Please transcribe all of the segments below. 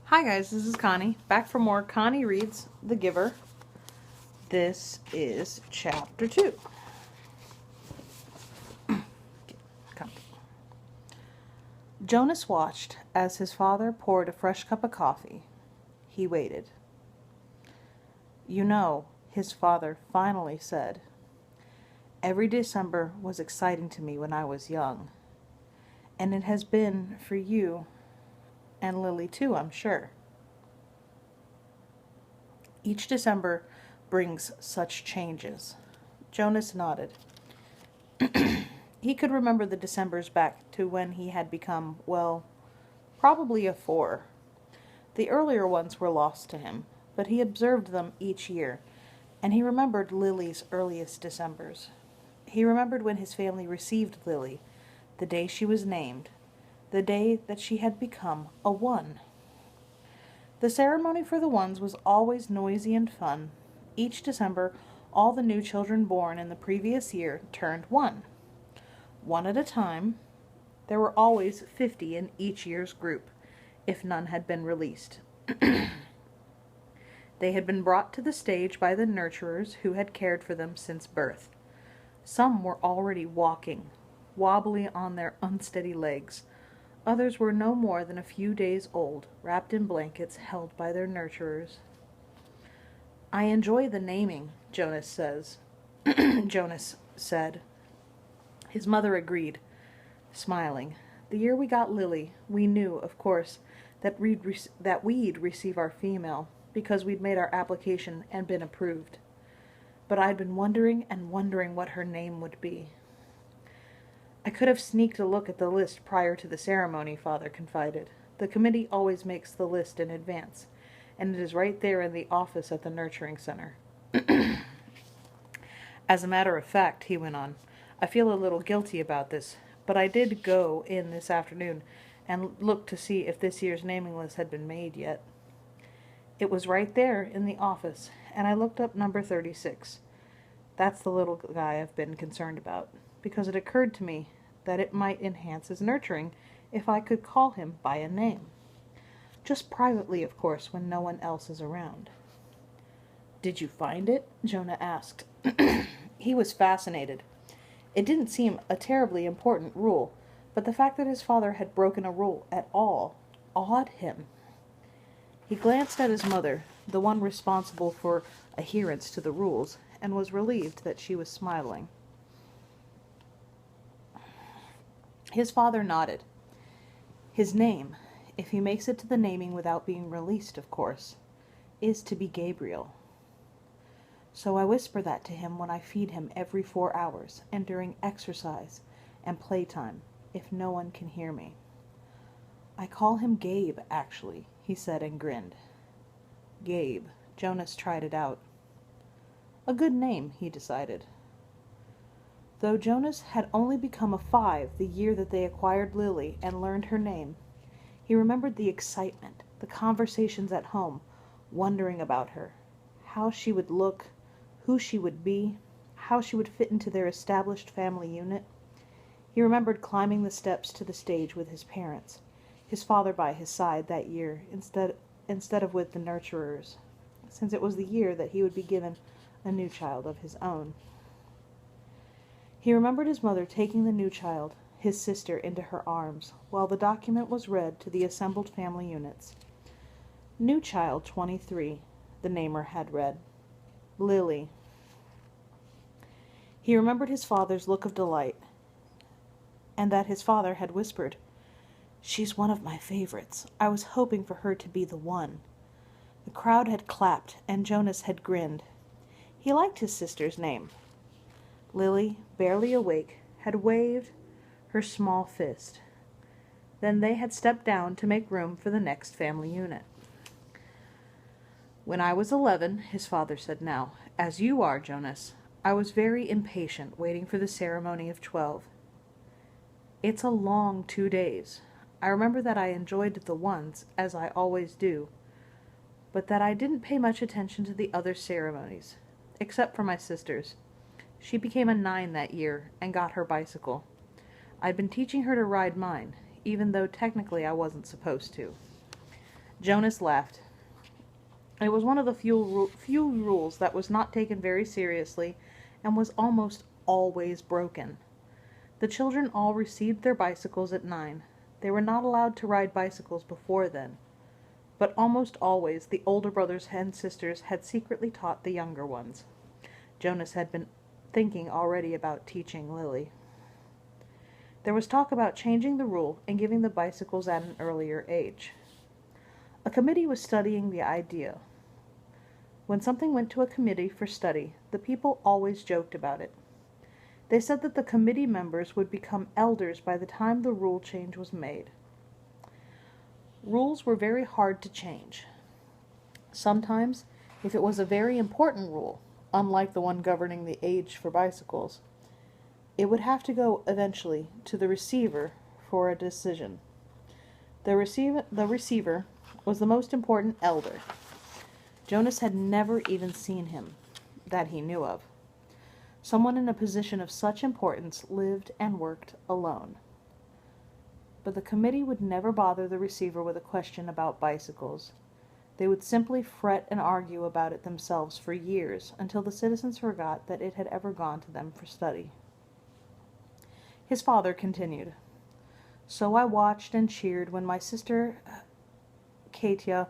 Hi guys, this is Connie, back for more Connie Reads The Giver. This is chapter 2. Come. Jonas watched as his father poured a fresh cup of coffee. He waited. "You know," his father finally said, "every December was exciting to me when I was young. And it has been for you, and Lily too, I'm sure. Each December brings such changes." Jonas nodded. He could remember the Decembers back to when he had become, well, probably a 4. The earlier ones were lost to him, but he observed them each year, and he remembered Lily's earliest Decembers. He remembered when his family received Lily, the day she was named, the day that she had become a 1. The ceremony for the ones was always noisy and fun. Each December, all the new children born in the previous year turned 1. One at a time. There were always 50 in each year's group, if none had been released. They had been brought to the stage by the nurturers who had cared for them since birth. Some were already walking, wobbly on their unsteady legs. Others were no more than a few days old, wrapped in blankets held by their nurturers. "I enjoy the naming," Jonas said. His mother agreed, smiling. "The year we got Lily, we knew, of course, that we'd receive our female, because we'd made our application and been approved. But I'd been wondering and wondering what her name would be." "I could have sneaked a look at the list prior to the ceremony," Father confided. "The committee always makes the list in advance, and it is right there in the office at the nurturing center." "As a matter of fact," he went on, "I feel a little guilty about this, but I did go in this afternoon and look to see if this year's naming list had been made yet. It was right there in the office, and I looked up number 36. That's the little guy I've been concerned about, because it occurred to me that it might enhance his nurturing if I could call him by a name. Just privately, of course, when no one else is around." "Did you find it?" Jonah asked. He was fascinated. It didn't seem a terribly important rule, but the fact that his father had broken a rule at all awed him. He glanced at his mother, the one responsible for adherence to the rules, and was relieved that she was smiling. His father nodded. "His name, if he makes it to the naming without being released, of course, is to be Gabriel. So I whisper that to him when I feed him every 4 hours, and during exercise and playtime, if no one can hear me. I call him Gabe, actually," he said and grinned. Gabe. Jonas tried it out. A good name, he decided. Though Jonas had only become a 5 the year that they acquired Lily and learned her name, he remembered the excitement, the conversations at home, wondering about her, how she would look, who she would be, how she would fit into their established family unit. He remembered climbing the steps to the stage with his parents, his father by his side that year instead of with the nurturers, since it was the year that he would be given a new child of his own. He remembered his mother taking the new child, his sister, into her arms, while the document was read to the assembled family units. "New child 23, the namer had read. "Lily." He remembered his father's look of delight, and that his father had whispered, "She's one of my favorites. I was hoping for her to be the one." The crowd had clapped, and Jonas had grinned. He liked his sister's name. Lily, barely awake, had waved her small fist. Then they had stepped down to make room for the next family unit. "When I was 11, his father said now, "as you are, Jonas, I was very impatient waiting for the ceremony of 12. It's a long 2 days. I remember that I enjoyed the ones, as I always do, but that I didn't pay much attention to the other ceremonies, except for my sister's. She became a 9 that year and got her bicycle. I'd been teaching her to ride mine, even though technically I wasn't supposed to. Jonas laughed. It was one of the few rules that was not taken very seriously and was almost always broken. The children all received their bicycles at 9. They were not allowed to ride bicycles before then, but almost always the older brothers and sisters had secretly taught the younger ones. Jonas had been thinking already about teaching Lily. There was talk about changing the rule and giving the bicycles at an earlier age. A committee was studying the idea. When something went to a committee for study, the people always joked about it. They said that the committee members would become elders by the time the rule change was made. Rules were very hard to change. Sometimes, if it was a very important rule, unlike the one governing the age for bicycles, it would have to go eventually to the receiver for a decision. The receiver was the most important elder. Jonas had never even seen him, that he knew of. Someone in a position of such importance lived and worked alone. But the committee would never bother the receiver with a question about bicycles. They would simply fret and argue about it themselves for years until the citizens forgot that it had ever gone to them for study. His father continued. So I watched and cheered when my sister Katya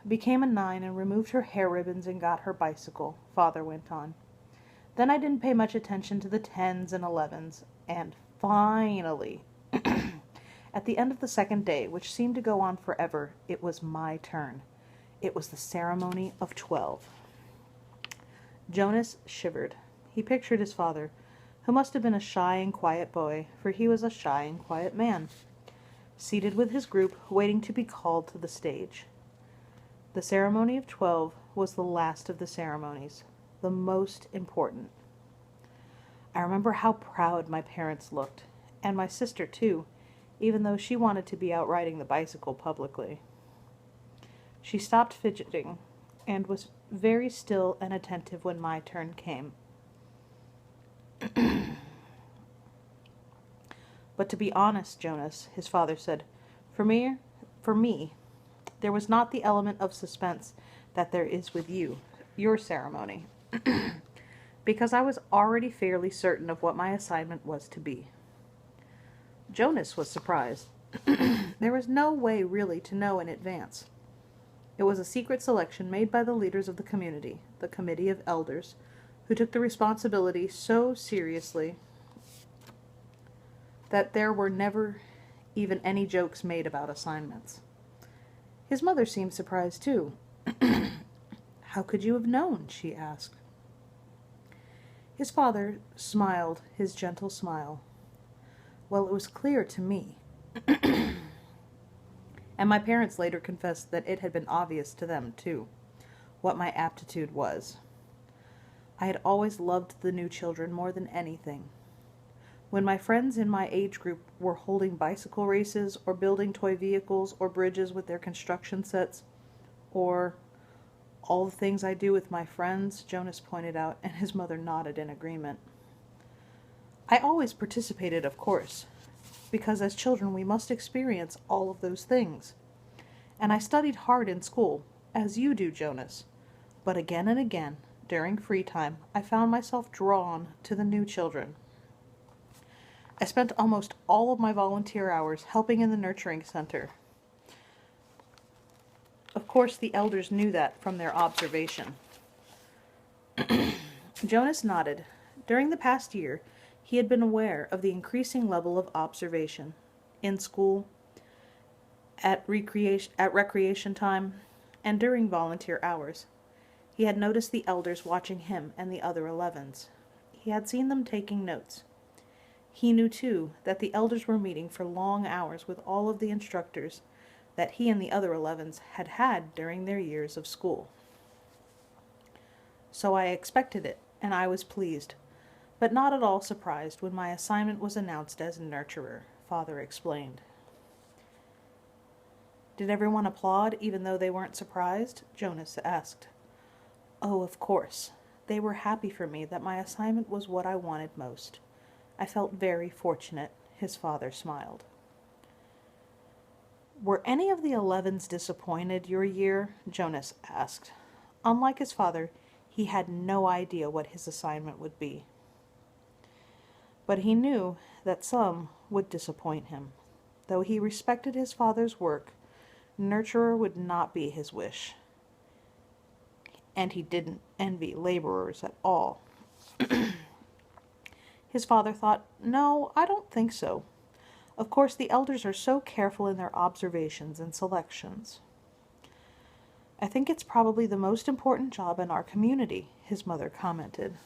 became a 9 and removed her hair ribbons and got her bicycle, father went on. Then I didn't pay much attention to the 10s and 11s, and finally, at the end of the second day, which seemed to go on forever, it was my turn. It was the ceremony of 12. Jonas shivered. He pictured his father, who must have been a shy and quiet boy, for he was a shy and quiet man, seated with his group, waiting to be called to the stage. The ceremony of 12 was the last of the ceremonies, the most important. I remember how proud my parents looked, and my sister too, even though she wanted to be out riding the bicycle publicly. She stopped fidgeting and was very still and attentive when my turn came. But to be honest, Jonas, his father said, for me, there was not the element of suspense that there is with your ceremony, because I was already fairly certain of what my assignment was to be. Jonas was surprised. There was no way really to know in advance. It was a secret selection made by the leaders of the community, the Committee of Elders, who took the responsibility so seriously that there were never even any jokes made about assignments. His mother seemed surprised too. How could you have known? She asked. His father smiled his gentle smile. Well, it was clear to me. And my parents later confessed that it had been obvious to them, too, what my aptitude was. I had always loved the new children more than anything. When my friends in my age group were holding bicycle races or building toy vehicles or bridges with their construction sets, or all the things I do with my friends, Jonas pointed out, and his mother nodded in agreement. I always participated, of course, because as children we must experience all of those things. And I studied hard in school, as you do, Jonas. But again and again, during free time, I found myself drawn to the new children. I spent almost all of my volunteer hours helping in the nurturing center. Of course, the elders knew that from their observation. Jonas nodded. During the past year, he had been aware of the increasing level of observation in school, at recreation time, and during volunteer hours. He had noticed the elders watching him and the other 11s. He had seen them taking notes. He knew, too, that the elders were meeting for long hours with all of the instructors that he and the other 11s had had during their years of school. So I expected it, and I was pleased, but not at all surprised when my assignment was announced as nurturer, Father explained. Did everyone applaud, even though they weren't surprised? Jonas asked. Oh, of course. They were happy for me that my assignment was what I wanted most. I felt very fortunate, his father smiled. Were any of the 11s disappointed your year? Jonas asked. Unlike his father, he had no idea what his assignment would be. But he knew that some would disappoint him. Though he respected his father's work, nurturer would not be his wish. And he didn't envy laborers at all. His father thought, no, I don't think so. Of course, the elders are so careful in their observations and selections. I think it's probably the most important job in our community, his mother commented.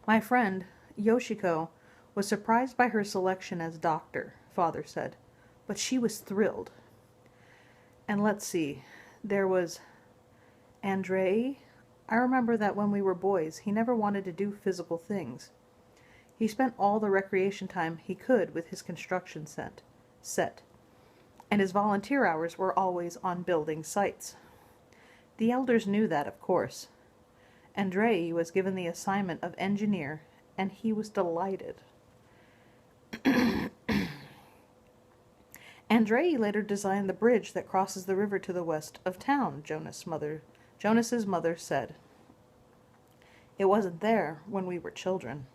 My friend, Yoshiko, was surprised by her selection as doctor, father said, but she was thrilled. And let's see, there was Andrei. I remember that when we were boys, he never wanted to do physical things. He spent all the recreation time he could with his construction set, and his volunteer hours were always on building sites. The elders knew that, of course. Andrei was given the assignment of engineer, and he was delighted. Andrei later designed the bridge that crosses the river to the west of town, Jonas's mother said. It wasn't there when we were children.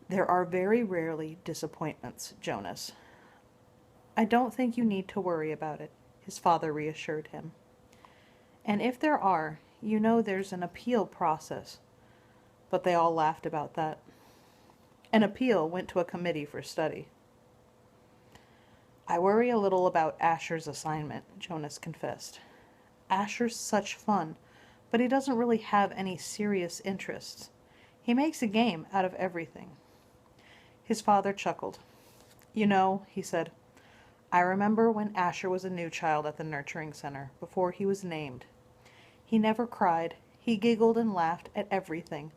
There are very rarely disappointments, Jonas. I don't think you need to worry about it, his father reassured him. And if there are, you know there's an appeal process. But they all laughed about that. An appeal went to a committee for study. I worry a little about Asher's assignment, Jonas confessed. Asher's such fun, but he doesn't really have any serious interests. He makes a game out of everything. His father chuckled. You know, he said, I remember when Asher was a new child at the nurturing center, before he was named. He never cried. He giggled and laughed at everything.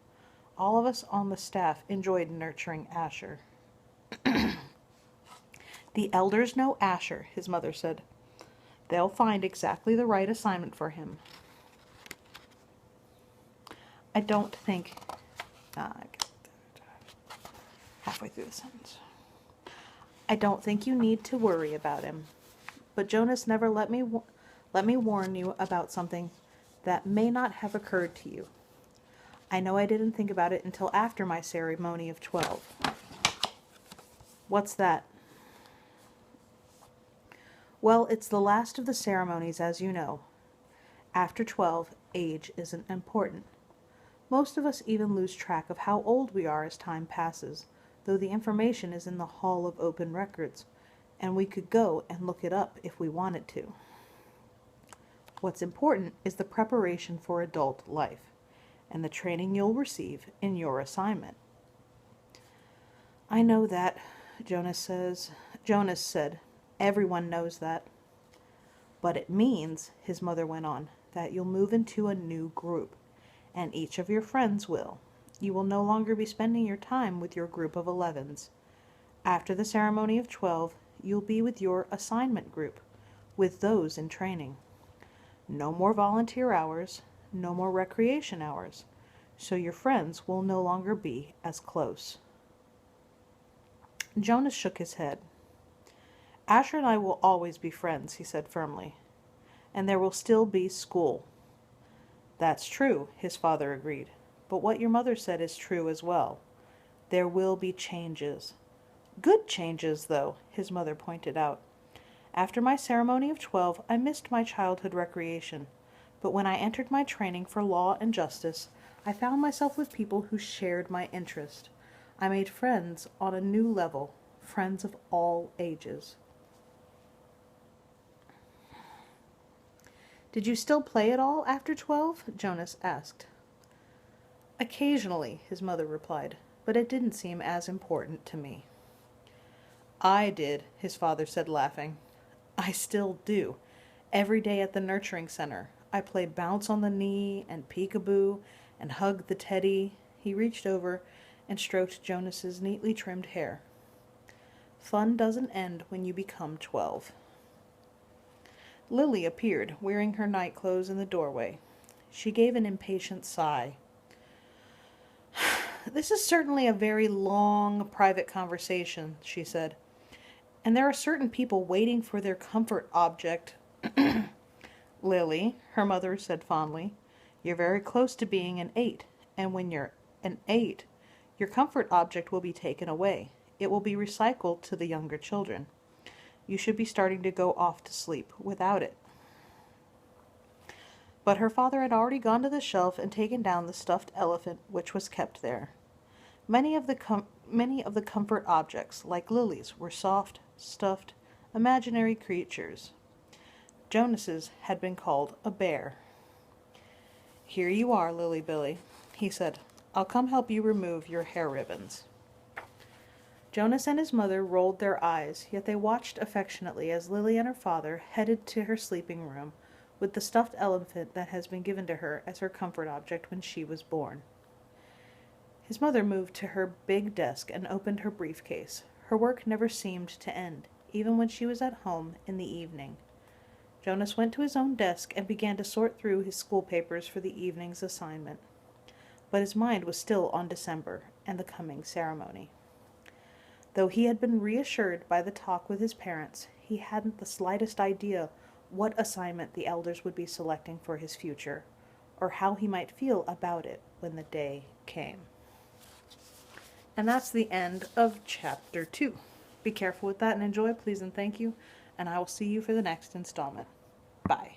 All of us on the staff enjoyed nurturing Asher. The elders know Asher, his mother said. They'll find exactly the right assignment for him. I don't think... halfway through the sentence. I don't think you need to worry about him. But Jonas never let me warn you about something that may not have occurred to you. I know I didn't think about it until after my ceremony of 12. What's that? Well, it's the last of the ceremonies, as you know. After 12, age isn't important. Most of us even lose track of how old we are as time passes, though the information is in the Hall of Open Records, and we could go and look it up if we wanted to. What's important is the preparation for adult life, and the training you'll receive in your assignment. I know that, Jonas said. Everyone knows that. But it means, his mother went on, that you'll move into a new group, and each of your friends will. You will no longer be spending your time with your group of 11s. After the ceremony of 12, you'll be with your assignment group, with those in training. No more volunteer hours, no more recreation hours, so your friends will no longer be as close. Jonas shook his head. Asher and I will always be friends, he said firmly, and there will still be school. That's true, his father agreed, but what your mother said is true as well. There will be changes. Good changes, though, his mother pointed out. After my ceremony of 12, I missed my childhood recreation, but when I entered my training for law and justice, I found myself with people who shared my interest. I made friends on a new level, friends of all ages. Did you still play at all after 12? Jonas asked. Occasionally, his mother replied, but it didn't seem as important to me. I did, his father said, laughing. I still do. Every day at the nurturing center, I play bounce on the knee and peekaboo and hug the teddy. He reached over and stroked Jonas's neatly trimmed hair. Fun doesn't end when you become 12. Lily appeared, wearing her night clothes in the doorway. She gave an impatient sigh. This is certainly a very long private conversation, she said. And there are certain people waiting for their comfort object. Lily, her mother said fondly, you're very close to being an 8, and when you're an 8, your comfort object will be taken away. It will be recycled to the younger children. You should be starting to go off to sleep without it. But her father had already gone to the shelf and taken down the stuffed elephant which was kept there. Many of the comfort objects, like Lily's, were soft, stuffed, imaginary creatures. Jonas's had been called a bear. Here you are, Lily Billy, he said. I'll come help you remove your hair ribbons. Jonas and his mother rolled their eyes, yet they watched affectionately as Lily and her father headed to her sleeping room with the stuffed elephant that has been given to her as her comfort object when she was born. His mother moved to her big desk and opened her briefcase. Her work never seemed to end, even when she was at home in the evening. Jonas went to his own desk and began to sort through his school papers for the evening's assignment. But his mind was still on December and the coming ceremony. Though he had been reassured by the talk with his parents, he hadn't the slightest idea what assignment the elders would be selecting for his future, or how he might feel about it when the day came. And that's the end of chapter 2. Be careful with that and enjoy, please and thank you, and I will see you for the next installment. Bye.